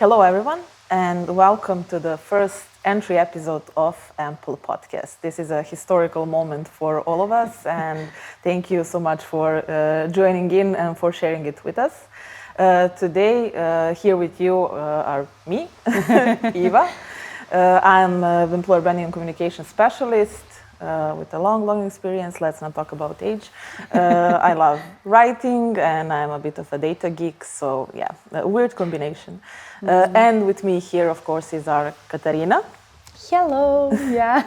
Hello, everyone, and welcome to the first entry episode of Empple podcast. This is a historical moment for all of us, and thank you so much for joining in and for sharing it with us. Today, here with you are me, Eva. I'm an employer branding and communication specialist with a long experience. Let's not talk about age. I love writing and I'm a bit of a data geek, so yeah, a weird combination. And with me here, of course, is our Katarina. Hello, yeah.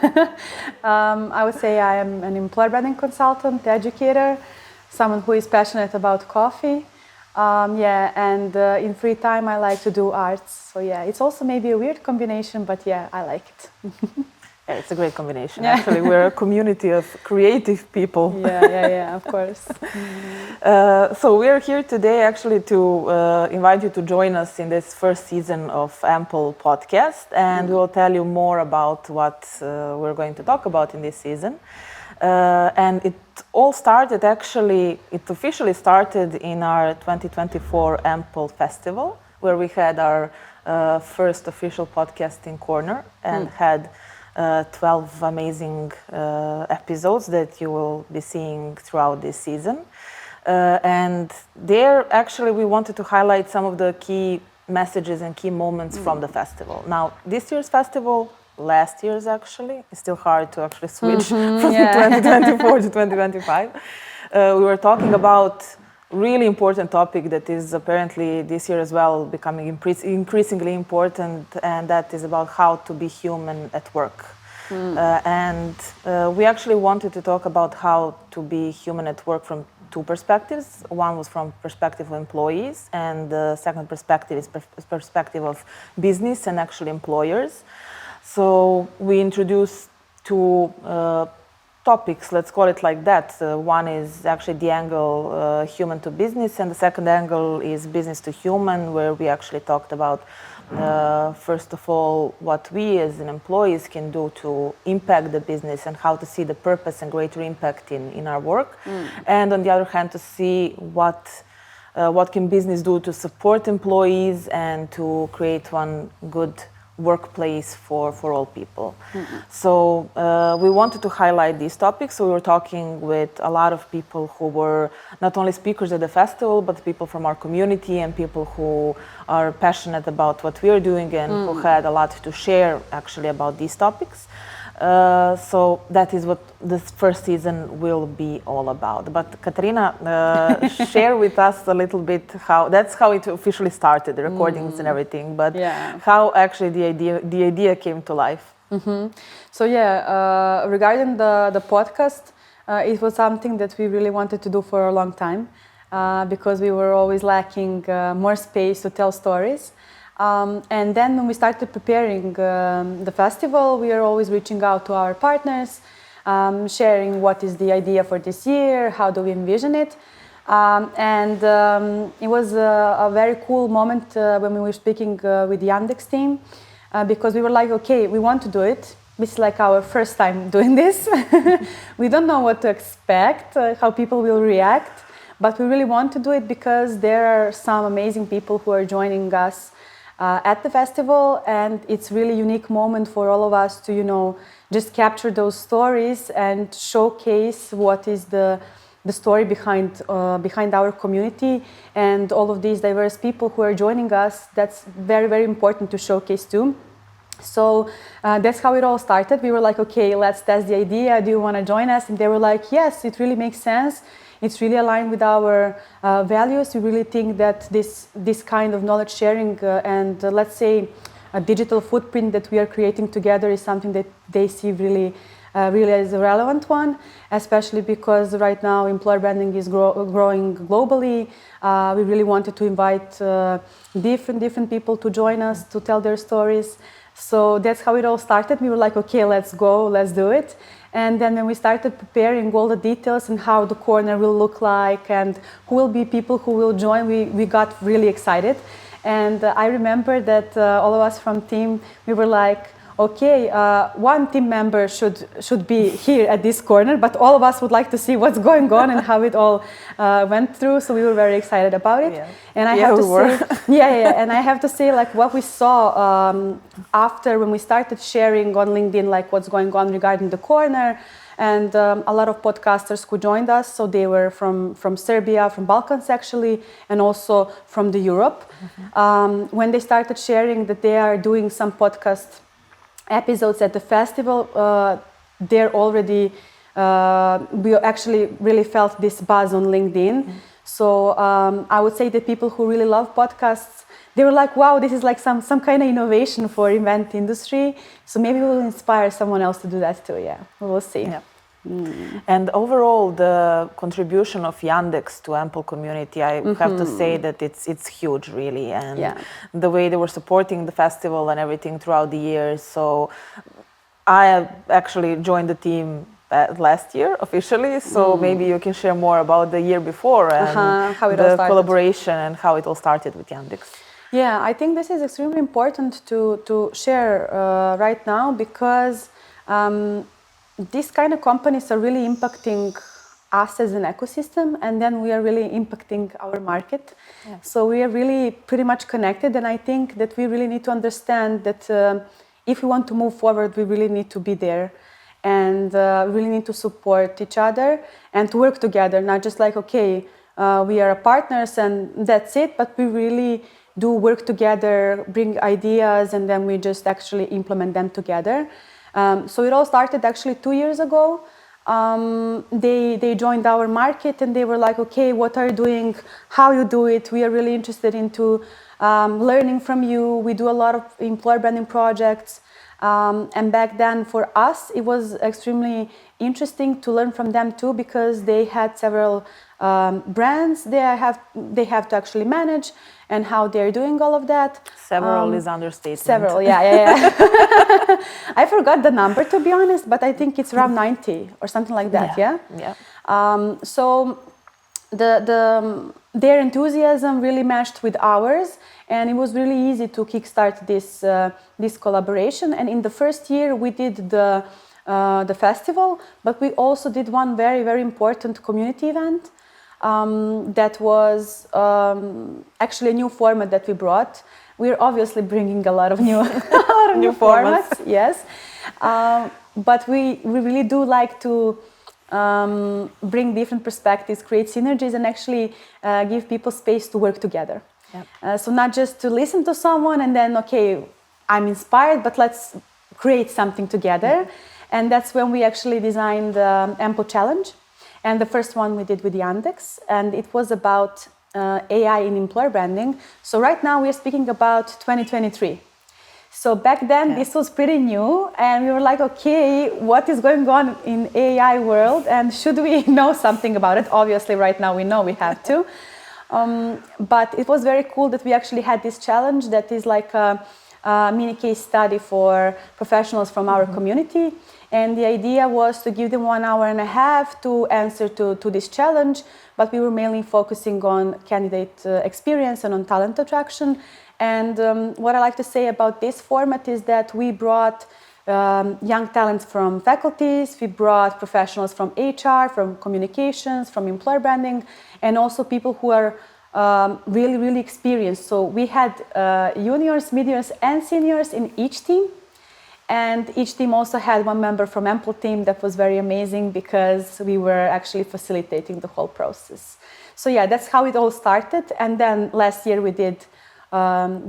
I would say I am an employer branding consultant, educator, someone who is passionate about coffee. And in free time I like to do arts. So yeah, it's also maybe a weird combination, but yeah, I like it. Yeah, it's a great combination. Yeah. Actually, we're a community of creative people. Yeah, of course. So we're here today actually to invite you to join us in this first season of Empple podcast, and we will tell you more about what we're going to talk about in this season. And it all started it officially started in our 2024 Empple Festival, where we had our first official podcasting corner and had 12 amazing episodes that you will be seeing throughout this season. And there, actually, we wanted to highlight some of the key messages and key moments from the festival. Now, this year's festival, last year's actually, it's still hard to actually switch from 2024 to 2025. We were talking about really important topic that is apparently this year as well becoming increasingly important, and that is about how to be human at work. We actually wanted to talk about how to be human at work from two perspectives. One was from perspective of employees, and the second perspective is perspective of business and actually employers. So we introduced two topics, let's call it like that. One is actually the angle human to business, and the second angle is business to human, where we actually talked about first of all what we as an employees can do to impact the business and how to see the purpose and greater impact in our work, and on the other hand to see what can business do to support employees and to create one good workplace for all people. So we wanted to highlight these topics. So we were talking with a lot of people who were not only speakers at the festival, but people from our community and people who are passionate about what we are doing and who had a lot to share actually about these topics. So that is what this first season will be all about. But Katarina, share with us a little bit how it officially started, the recordings and everything. But how actually the idea came to life. So regarding the podcast, it was something that we really wanted to do for a long time because we were always lacking more space to tell stories. And then when we started preparing the festival, we are always reaching out to our partners, sharing what is the idea for this year, how do we envision it. It was a very cool moment when we were speaking with the Yandex team, because we were like, okay, we want to do it. This is like our first time doing this. We don't know what to expect, how people will react, but we really want to do it because there are some amazing people who are joining us at the festival, and it's really unique moment for all of us to, just capture those stories and showcase what is the story behind our community and all of these diverse people who are joining us. That's very, very important to showcase too. So that's how it all started. We were like, okay, let's test the idea. Do you want to join us? And they were like, yes, it really makes sense. It's really aligned with our values. We really think that this kind of knowledge sharing and let's say a digital footprint that we are creating together is something that they see really as a relevant one, especially because right now employer branding is growing globally. We really wanted to invite different people to join us to tell their stories. So that's how it all started. We were like, okay, let's go, let's do it. And then when we started preparing all the details and how the corner will look like and who will be people who will join, we got really excited. And I remember that all of us from team, we were like, okay, one team member should be here at this corner, but all of us would like to see what's going on and how it all went through. So we were very excited about it. Yeah. And I have to say, and I have to say, like what we saw after when we started sharing on LinkedIn, like what's going on regarding the corner. And a lot of podcasters who joined us, so they were from Serbia, from Balkans actually, and also from the Europe. When they started sharing that they are doing some podcast episodes at the festival, they're already, we actually really felt this buzz on LinkedIn. So I would say that people who really love podcasts, they were like, wow, this is like some kind of innovation for event industry. So maybe we'll inspire someone else to do that too. Yeah, we will see. Yeah. And overall, the contribution of Yandex to Empple community, I have to say that it's huge, really. And the way they were supporting the festival and everything throughout the years. So I actually joined the team last year officially. So maybe you can share more about the year before and how it the all started. Collaboration and how it all started with Yandex. Yeah, I think this is extremely important to share right now because these kind of companies are really impacting us as an ecosystem, and then we are really impacting our market. Yeah. So we are really pretty much connected, and I think that we really need to understand that if we want to move forward, we really need to be there and really need to support each other and to work together, not just like, okay, we are partners and that's it, but we really do work together, bring ideas, and then we just actually implement them together. So it all started actually 2 years ago. They joined our market and they were like, okay, what are you doing? How you do it? We are really interested into learning from you. We do a lot of employer branding projects. And back then for us, it was extremely interesting to learn from them too, because they had several brands they have to actually manage and how they're doing all of that. Several is understatement. Several, yeah. I forgot the number, to be honest, but I think it's around 90 or something like that, yeah? So their enthusiasm really matched with ours, and it was really easy to kickstart this collaboration. And in the first year, we did the festival, but we also did one very, very important community event. That was actually a new format that we brought. We're obviously bringing a lot of new formats, yes. But we really do like to bring different perspectives, create synergies, and actually give people space to work together. Yep. So not just to listen to someone and then, okay, I'm inspired, but let's create something together. Yep. And that's when we actually designed the Empple Challenge. And the first one we did with Yandex, and it was about AI in employer branding. So right now we are speaking about 2023. So back then this was pretty new, and we were like, okay, what is going on in AI world, and should we know something about it? Obviously right now we know we have to. But it was very cool that we actually had this challenge that is like a mini case study for professionals from our community. And the idea was to give them 1.5 hours to answer to this challenge, but we were mainly focusing on candidate experience and on talent attraction. And what I like to say about this format is that we brought young talents from faculties, we brought professionals from HR, from communications, from employer branding, and also people who are really, really experienced. So we had juniors, mid-years, and seniors in each team. And each team also had one member from Empple team. That was very amazing because we were actually facilitating the whole process. So yeah, that's how it all started. And then last year we did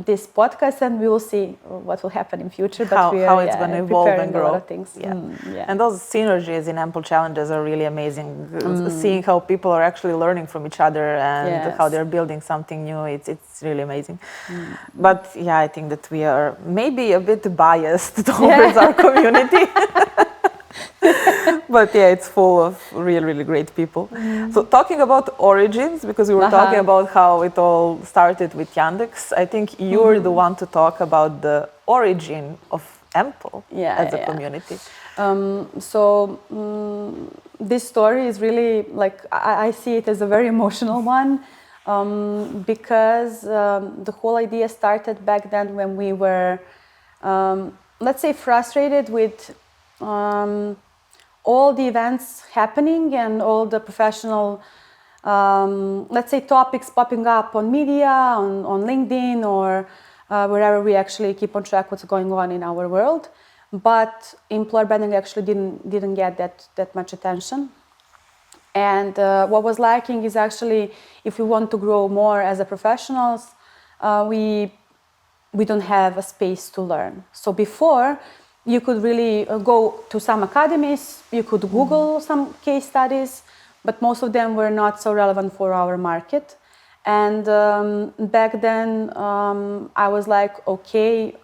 this podcast, and we will see what will happen in future. But how it's going to evolve and grow. A lot of things. And those synergies in Empple challenges are really amazing. Seeing how people are actually learning from each other and how they're building something new, it's really amazing. But yeah, I think that we are maybe a bit biased towards our community. But yeah, it's full of really, really great people. So talking about origins, because we were talking about how it all started with Yandex, I think you're the one to talk about the origin of Empple as a community. This story is really like, I see it as a very emotional one, because the whole idea started back then when we were let's say, frustrated with all the events happening and all the professional, let's say, topics popping up on media, on LinkedIn, or wherever we actually keep on track what's going on in our world. But employer branding actually didn't get that much attention. And what was lacking is actually, if we want to grow more as a professionals, we don't have a space to learn. So before, you could really go to some academies, you could Google some case studies, but most of them were not so relevant for our market. And back then, I was like, okay,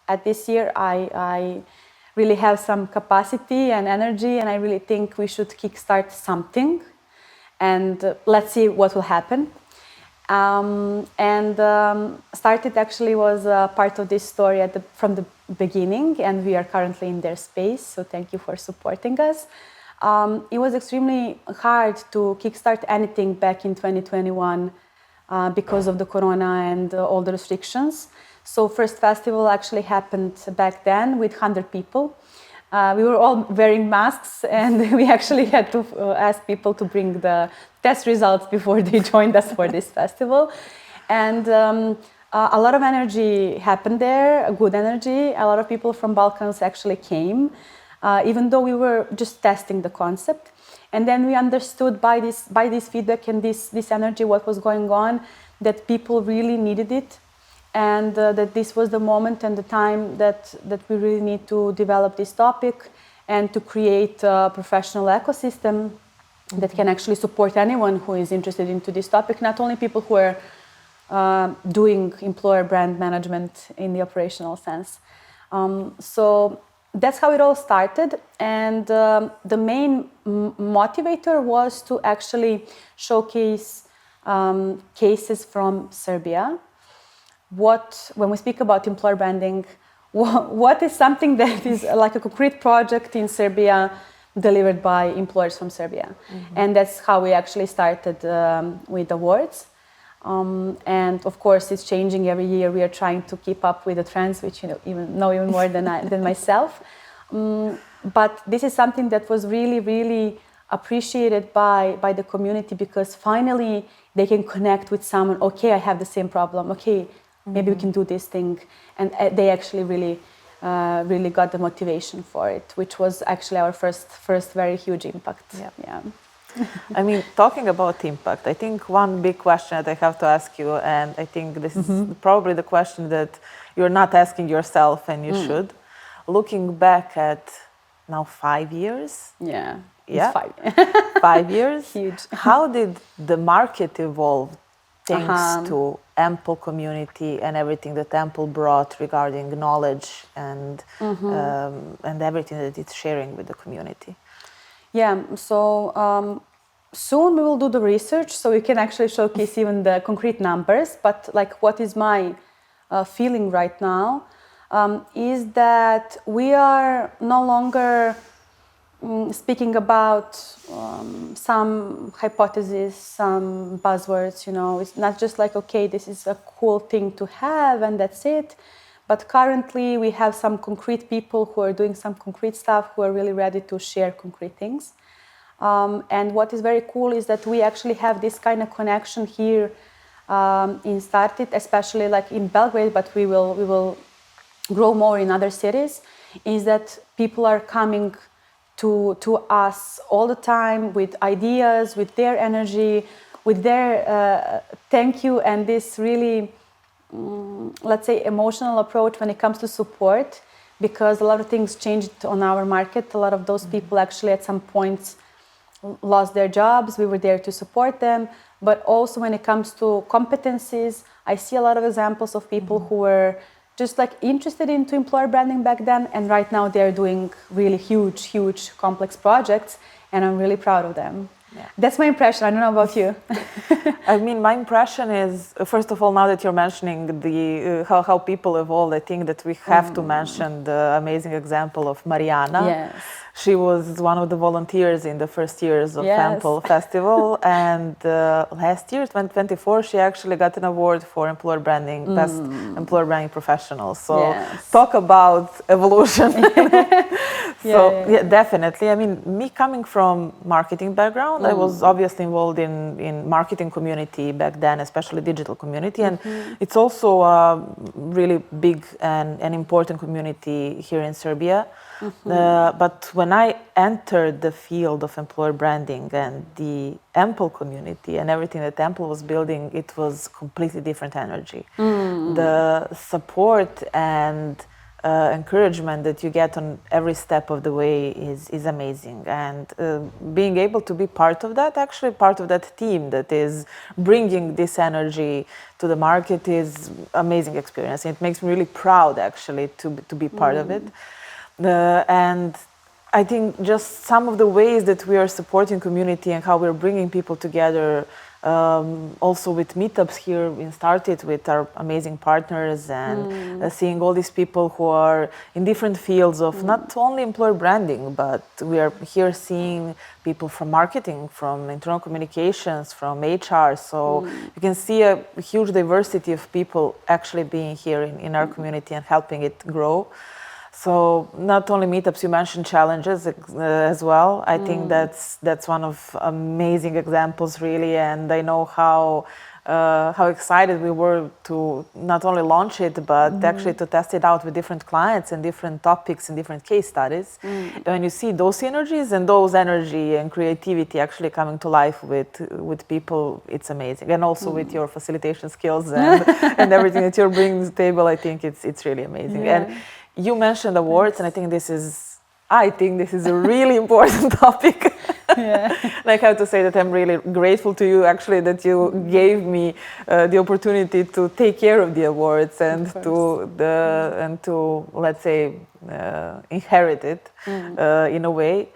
at this year, I really have some capacity and energy, and I really think we should kickstart something, and let's see what will happen. Started actually was part of this story from the beginning, and we are currently in their space, so thank you for supporting us. It was extremely hard to kickstart anything back in 2021 because of the corona and all the restrictions. So first festival actually happened back then with 100 people. We were all wearing masks, and we actually had to ask people to bring the test results before they joined us for this festival. And a lot of energy happened there, good energy. A lot of people from Balkans actually came, even though we were just testing the concept. And then we understood by this feedback and this energy, what was going on, that people really needed it. And that this was the moment and the time that we really need to develop this topic and to create a professional ecosystem that can actually support anyone who is interested into this topic, not only people who are doing employer brand management in the operational sense. So that's how it all started. And the main motivator was to actually showcase cases from Serbia. When we speak about employer branding, what is something that is like a concrete project in Serbia delivered by employers from Serbia? And that's how we actually started with awards. And of course, it's changing every year. We are trying to keep up with the trends, which you know even more than myself. But this is something that was really, really appreciated by the community, because finally they can connect with someone. Okay, I have the same problem. Okay, maybe we can do this thing. And they actually really got the motivation for it, which was actually our first very huge impact. Yeah. I mean, talking about impact, I think one big question that I have to ask you, and I think this is probably the question that you're not asking yourself, and you should. Looking back at now 5 years. Yeah. Yeah. It's 5 years. Huge. How did the market evolve thanks to Empple community and everything that Empple brought regarding knowledge and everything that it's sharing with the community? Yeah, so soon we will do the research, so we can actually showcase even the concrete numbers. But like, what is my feeling right now is that we are no longer speaking about some hypotheses, some buzzwords. It's not just like, okay, this is a cool thing to have and that's it. But currently, we have some concrete people who are doing some concrete stuff, who are really ready to share concrete things. And what is very cool is that we actually have this kind of connection here in Started, especially like in Belgrade, but we will grow more in other cities, is that people are coming to us all the time with ideas, with their energy, with their thank you, and this really let's say emotional approach when it comes to support, because a lot of things changed on our market. A lot of those people actually at some points lost their jobs. We were there to support them. But also when it comes to competencies, I see a lot of examples of people who were just like interested into employer branding back then, and right now they're doing really huge complex projects, and I'm really proud of them. That's my impression. I don't know about you. I mean, my impression is, first of all, now that you're mentioning the how people evolve, I think that we have to mention the amazing example of Mariana. Yes. She was one of the volunteers in the first years of Empple Festival, and last year, 2024, she actually got an award for employer branding, best employer branding professional. So talk about evolution. Definitely. I mean, me coming from marketing background, I was obviously involved in marketing community back then, especially digital community, and it's also a really big and important community here in Serbia. But when I entered the field of employer branding and the Empple community and everything that Empple was building, it was completely different energy. The support and encouragement that you get on every step of the way is amazing. And being able to be part of that, actually part of that team that is bringing this energy to the market is amazing experience. It makes me really proud actually to be part of it. And I think just some of the ways that we are supporting community and how we're bringing people together, also with meetups here, we started with our amazing partners and seeing all these people who are in different fields of not only employer branding, but we are here seeing people from marketing, from internal communications, from HR. So you can see a huge diversity of people actually being here in our community and helping it grow. So not only meetups, you mentioned challenges as well. I think that's one of amazing examples, really, and I know how excited we were to not only launch it, but actually to test it out with different clients and different topics and different case studies. When you see those synergies and those energy and creativity actually coming to life with people, it's amazing. And also with your facilitation skills and everything that you're bringing to the table, I think it's really amazing. And you mentioned awards, and I think this is a really important topic. And I have to say that I'm really grateful to you, actually, that you gave me the opportunity to take care of the awards and to let's say inherit it in a way.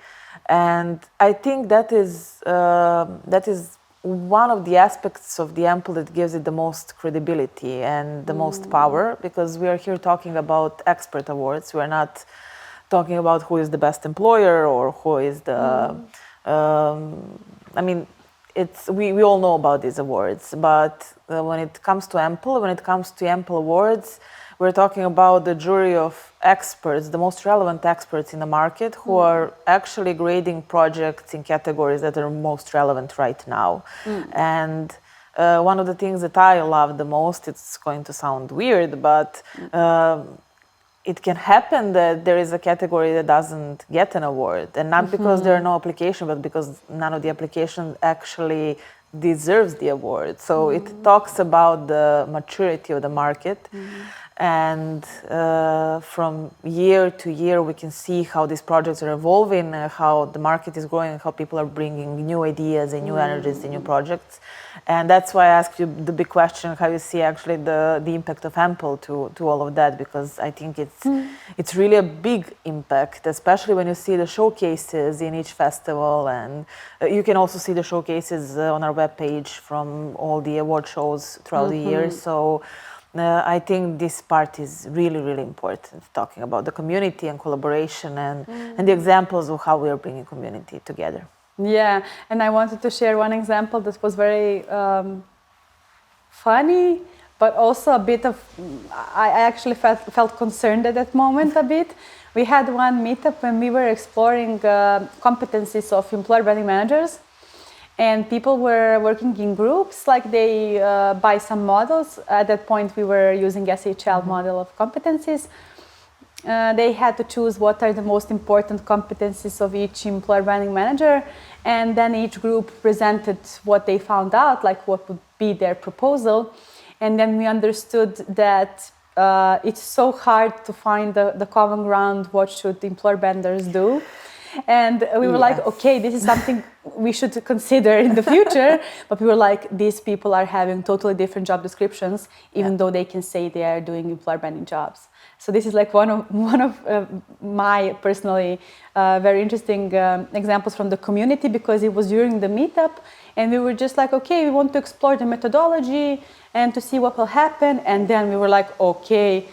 And I think that is one of the aspects of the Empple that gives it the most credibility and the most power, because we are here talking about expert awards. We're not talking about who is the best employer or who is the I mean, we all know about these awards, but when it comes to Empple, when it comes to Empple awards, we're talking about the jury of experts, the most relevant experts in the market, who are actually grading projects in categories that are most relevant right now. And one of the things that I love the most, it's going to sound weird, but it can happen that there is a category that doesn't get an award, and not because there are no applications, but because none of the applications actually deserves the award. So it talks about the maturity of the market. And from year to year, we can see how these projects are evolving, how the market is growing, how people are bringing new ideas and new energies and new projects. And that's why I asked you the big question, how you see actually the impact of Empple to all of that, because I think it's really a big impact, especially when you see the showcases in each festival. And you can also see the showcases on our webpage from all the award shows throughout the year. So I think this part is really, really important, talking about the community and collaboration and the examples of how we are bringing community together. Yeah, and I wanted to share one example that was very funny, but also a bit of, I actually felt concerned at that moment a bit. We had one meetup when we were exploring competencies of employer branding managers. And people were working in groups, like they buy some models. At that point, we were using SHL model of competencies. They had to choose what are the most important competencies of each employer branding manager. And then each group presented what they found out, like what would be their proposal. And then we understood that it's so hard to find the common ground, what should employer branders do. And we were like, okay, this is something we should consider in the future. But we were like, these people are having totally different job descriptions, even though they can say they are doing employer branding jobs. So this is like one of my personally very interesting examples from the community, because it was during the meetup, and we were just like, okay, we want to explore the methodology and to see what will happen. And then we were like, okay,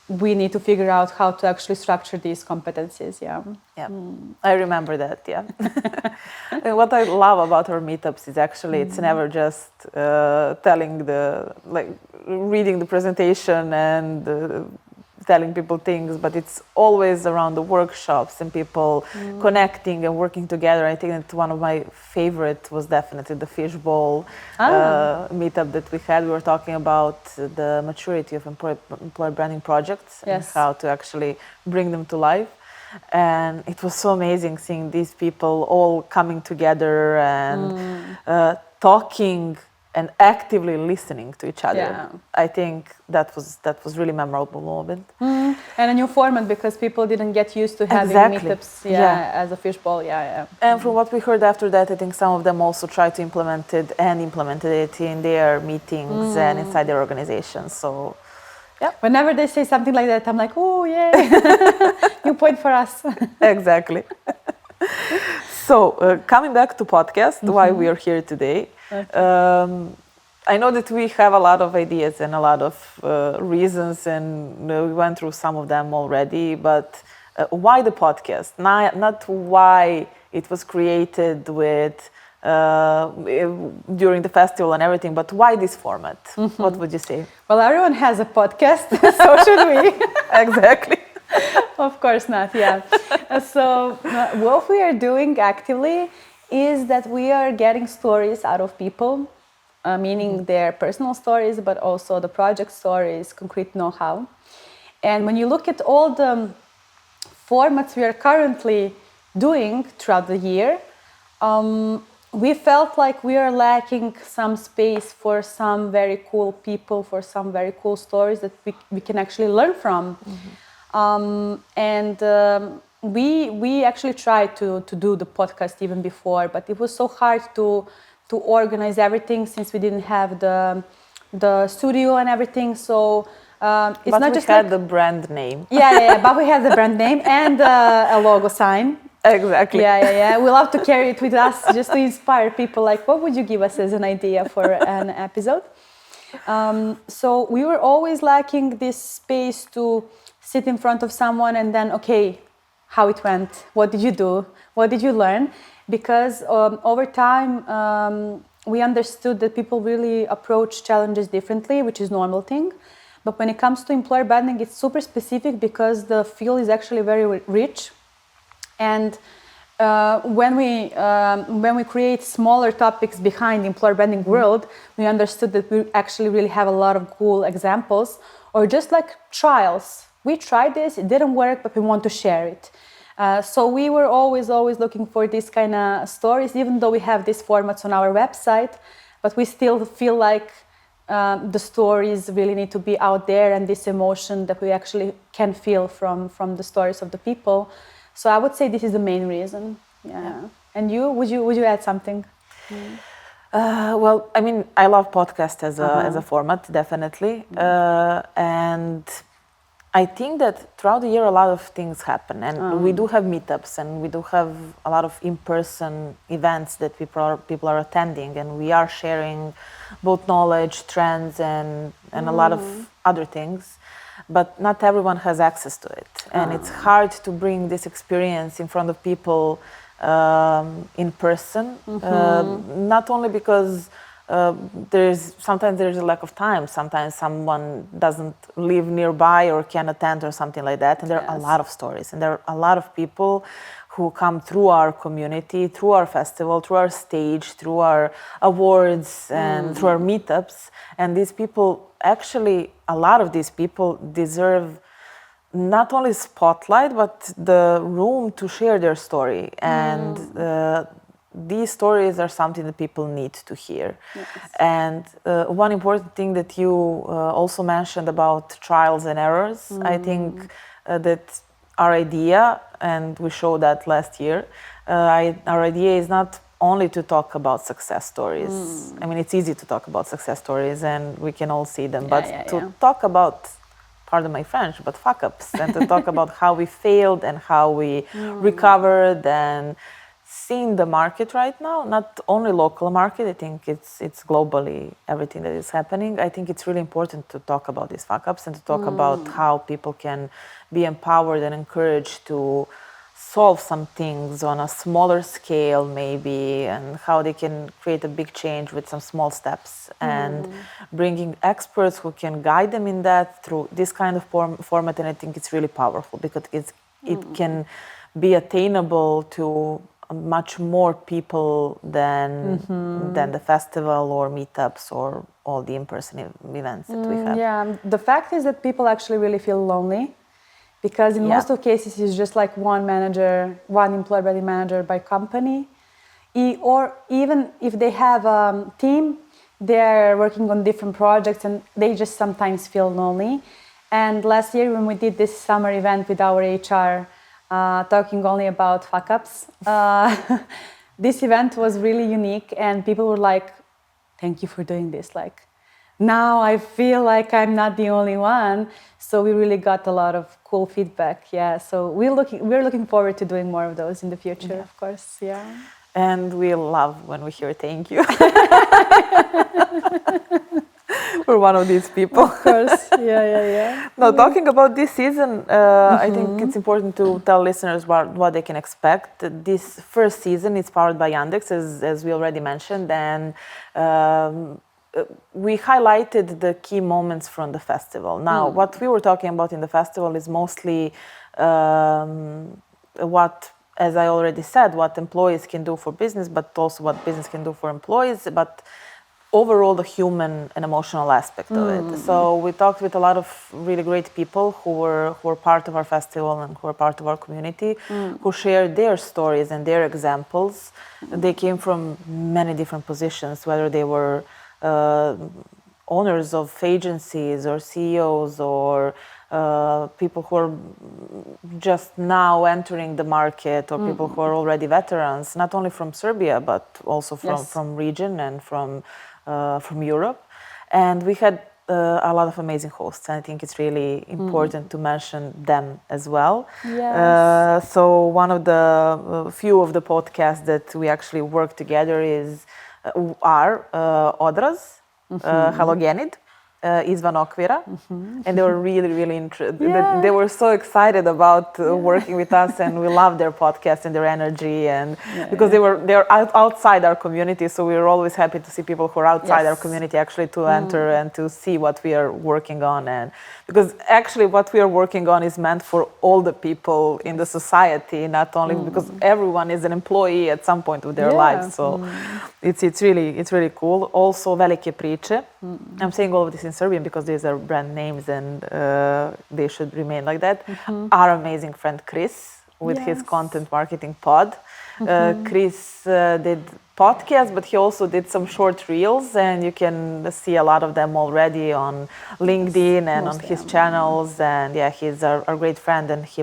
we need to figure out how to actually structure these competencies. Yeah. I remember that. Yeah. And what I love about our meetups is actually it's never just reading the presentation and telling people things, but it's always around the workshops and people connecting and working together. I think that one of my favorite was definitely the fishbowl meetup that we had. We were talking about the maturity of employer branding projects and how to actually bring them to life. And it was so amazing seeing these people all coming together and talking and actively listening to each other. Yeah. I think that was really memorable moment. And a new format, because people didn't get used to having meetups as a fishbowl. And from what we heard after that, I think some of them also tried to implemented it in their meetings and inside their organizations. So whenever they say something like that, I'm like, oh yay, new point for us. Exactly. So coming back to podcast, why we are here today. I know that we have a lot of ideas and a lot of reasons, and we went through some of them already, but why the podcast? Not why it was created with during the festival and everything, but why this format? What would you say? Well, everyone has a podcast, so should we? Exactly. Of course not, yeah. So what we are doing actively is that we are getting stories out of people, meaning their personal stories, but also the project stories, concrete know-how. And when you look at all the formats we are currently doing throughout the year, we felt like we are lacking some space for some very cool people, for some very cool stories that we can actually learn from. We actually tried to do the podcast even before, but it was so hard to organize everything since we didn't have the studio and everything. So it's but not we just had the brand name. But we had the brand name and a logo sign. Exactly. We love to carry it with us just to inspire people. Like, what would you give us as an idea for an episode? So we were always lacking this space to sit in front of someone and then, okay, how it went, what did you do, what did you learn? Because over time, we understood that people really approach challenges differently, which is a normal thing. But when it comes to employer branding, it's super specific because the field is actually very rich. And when we create smaller topics behind the employer branding world, we understood that we actually really have a lot of cool examples, or just like trials. We tried this, it didn't work, but we want to share it. So we were always looking for these kind of stories, even though we have these formats on our website, but we still feel like the stories really need to be out there, and this emotion that we actually can feel from the stories of the people. So I would say this is the main reason. Yeah. And you, would you add something? Well, I mean, I love podcast as a format, definitely, and I think that throughout the year a lot of things happen, and we do have meetups, and we do have a lot of in-person events that people are attending, and we are sharing both knowledge, trends, and a lot of other things. But not everyone has access to it, and it's hard to bring this experience in front of people in person. Not only because sometimes there's a lack of time. Sometimes someone doesn't live nearby or can attend or something like that. And there are a lot of stories, and there are a lot of people who come through our community, through our festival, through our stage, through our awards, and through our meetups. And these people, actually, a lot of these people deserve not only spotlight, but the room to share their story. And these stories are something that people need to hear. Yes. And one important thing that you also mentioned about trials and errors, I think that our idea, and we showed that last year, our idea is not only to talk about success stories. I mean, it's easy to talk about success stories and we can all see them, but to talk about, pardon my French, but fuck-ups, and to talk about how we failed and how we recovered, and seeing the market right now, not only local market, I think it's globally everything that is happening. I think it's really important to talk about these fuck-ups and to talk about how people can be empowered and encouraged to solve some things on a smaller scale maybe, and how they can create a big change with some small steps, and bringing experts who can guide them in that through this kind of format. And I think it's really powerful because it can be attainable to much more people than the festival or meetups or all the in-person events that we have. Yeah, the fact is that people actually really feel lonely, because in most of cases it's just like one manager, one employee by the manager by company, or even if they have a team, they're working on different projects and they just sometimes feel lonely. And last year when we did this summer event with our HR, talking only about fuck-ups, this event was really unique, and people were like, thank you for doing this. Like, now I feel like I'm not the only one. So we really got a lot of cool feedback. Yeah, so we're looking forward to doing more of those in the future, of course. Yeah. And we love when we hear thank you. We're one of these people. Of course, yeah. Now, talking about this season, I think it's important to tell listeners what they can expect. This first season is powered by Yandex, as we already mentioned, and we highlighted the key moments from the festival. Now, what we were talking about in the festival is mostly what, as I already said, what employees can do for business, but also what business can do for employees, but overall the human and emotional aspect of it. So we talked with a lot of really great people who were part of our festival and who were part of our community, who shared their stories and their examples. They came from many different positions, whether they were owners of agencies or CEOs or people who are just now entering the market, or people who are already veterans, not only from Serbia, but also from region and from Europe. And we had a lot of amazing hosts, and I think it's really important to mention them as well. Yes. So one of the few of the podcasts that we actually work together are Odraz, Halogenid, Izvan Okvira, and they were really interested. They were so excited about working with us, and we love their podcast and their energy, and because they're outside our community, so we were always happy to see people who are outside our community actually to enter and to see what we are working on. And because actually what we are working on is meant for all the people in the society, not only because everyone is an employee at some point of their lives. So it's really cool. Also, Velike priče. I'm saying all of this in Serbian because these are brand names and they should remain like that. Our amazing friend Chris with his content marketing pod. Chris did podcasts, but he also did some short reels, and you can see a lot of them already on LinkedIn and on his channels. And yeah, he's our great friend, and he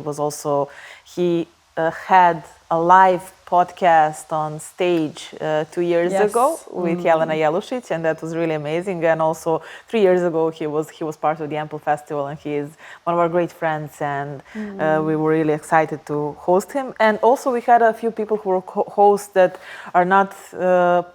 had a live podcast on stage 2 years ago with Jelena Jelušić, and that was really amazing. And also 3 years ago he was part of the Empple Festival, and he is one of our great friends, and we were really excited to host him. And also we had a few people who were hosts that are not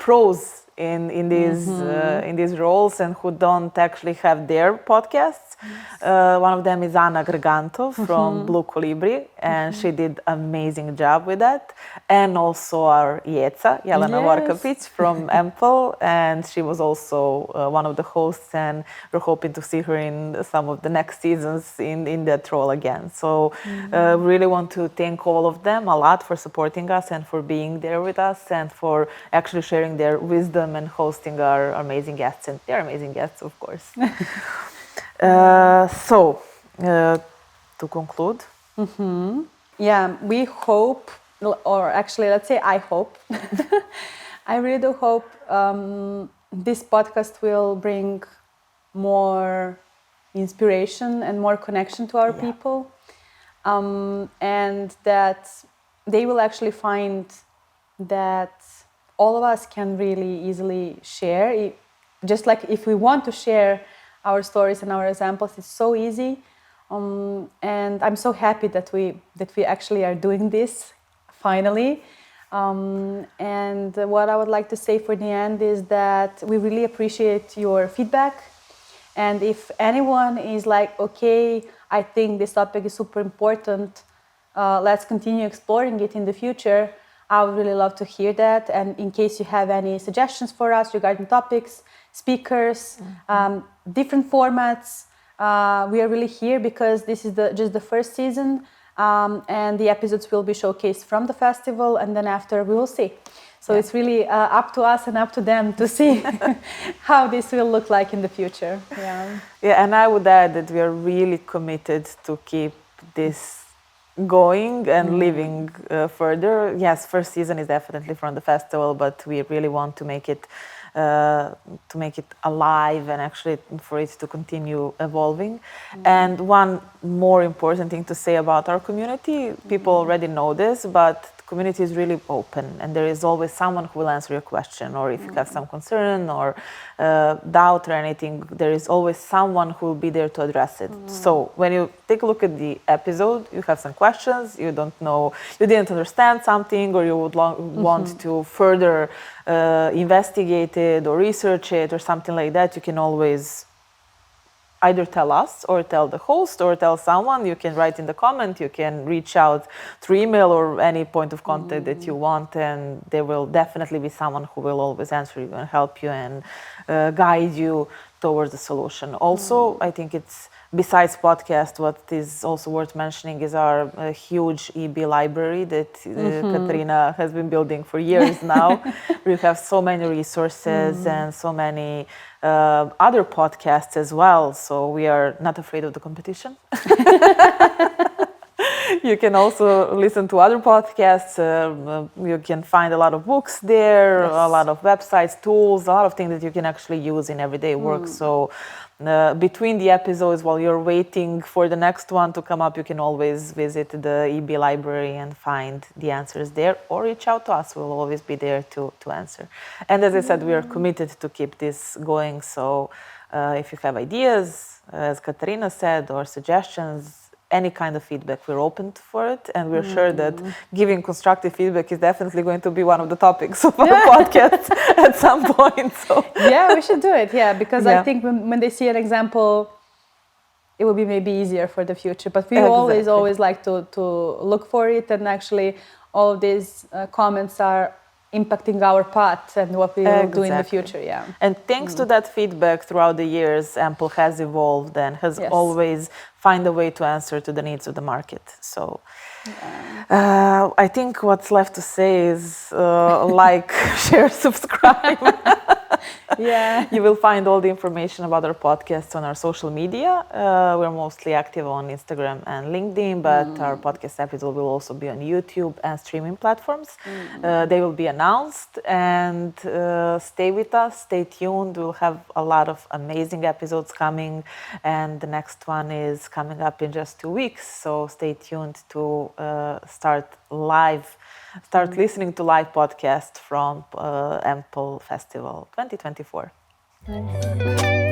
pros in these roles and who don't actually have their podcasts. One of them is Ana Grgantov from Blue Colibri, and she did amazing job with that. And also our Jeca, Jelena Vorkapić from Empple, and she was also one of the hosts, and we're hoping to see her in some of the next seasons in that role again. So really want to thank all of them a lot for supporting us and for being there with us and for actually sharing their wisdom and hosting our amazing guests, and they're amazing guests, of course. So, to conclude. Yeah, we hope, or actually, let's say I hope, I really do hope this podcast will bring more inspiration and more connection to our people. and that they will actually find that all of us can really easily share. Just like if we want to share our stories and our examples, it's so easy. And I'm so happy that we actually are doing this finally. And what I would like to say for the end is that we really appreciate your feedback. And if anyone is like, okay, I think this topic is super important, let's continue exploring it in the future, I would really love to hear that. And in case you have any suggestions for us regarding topics, speakers, different formats, we are really here because this is just the first season, and the episodes will be showcased from the festival, and then after we will see. So it's really up to us and up to them to see how this will look like in the future. Yeah, and I would add that we are really committed to keep this going and living further. Yes, first season is definitely from the festival, but we really want to make it alive and actually for it to continue evolving. And one more important thing to say about our community, people already know this, but the community is really open and there is always someone who will answer your question, or if you have some concern or doubt or anything, there is always someone who will be there to address it. So when you take a look at the episode, you have some questions, you don't know, you didn't understand something, or you would want to further investigate it or research it or something like that, you can always either tell us or tell the host or tell someone. You can write in the comment, you can reach out through email or any point of contact that you want, and there will definitely be someone who will always answer you and help you and guide you towards the solution. Also, I think it's, besides podcast, what is also worth mentioning is our huge EB library that Katarina has been building for years now. We have so many resources and so many other podcasts as well. So we are not afraid of the competition. You can also listen to other podcasts. You can find a lot of books there, a lot of websites, tools, a lot of things that you can actually use in everyday work. So between the episodes, while you're waiting for the next one to come up, you can always visit the EB library and find the answers there, or reach out to us. We'll always be there to answer. And as I said, we are committed to keep this going. So if you have ideas, as Katarina said, or suggestions, any kind of feedback, we're open for it, and we're sure that giving constructive feedback is definitely going to be one of the topics of our podcast at some point. So yeah, we should do it. Yeah, because I think when they see an example, it will be maybe easier for the future. But we always like to look for it, and actually all of these comments are impacting our path and what we will do in the future. Yeah. And thanks to that feedback throughout the years, Empple has evolved and has always find a way to answer to the needs of the market. So I think what's left to say is like, share, subscribe. You will find all the information about our podcasts on our social media. We're mostly active on Instagram and LinkedIn, but our podcast episode will also be on YouTube and streaming platforms. They will be announced, and stay with us, stay tuned. We'll have a lot of amazing episodes coming, and the next one is coming up in just 2 weeks. So stay tuned to start listening to live podcast from Empple Festival 2024. Nice.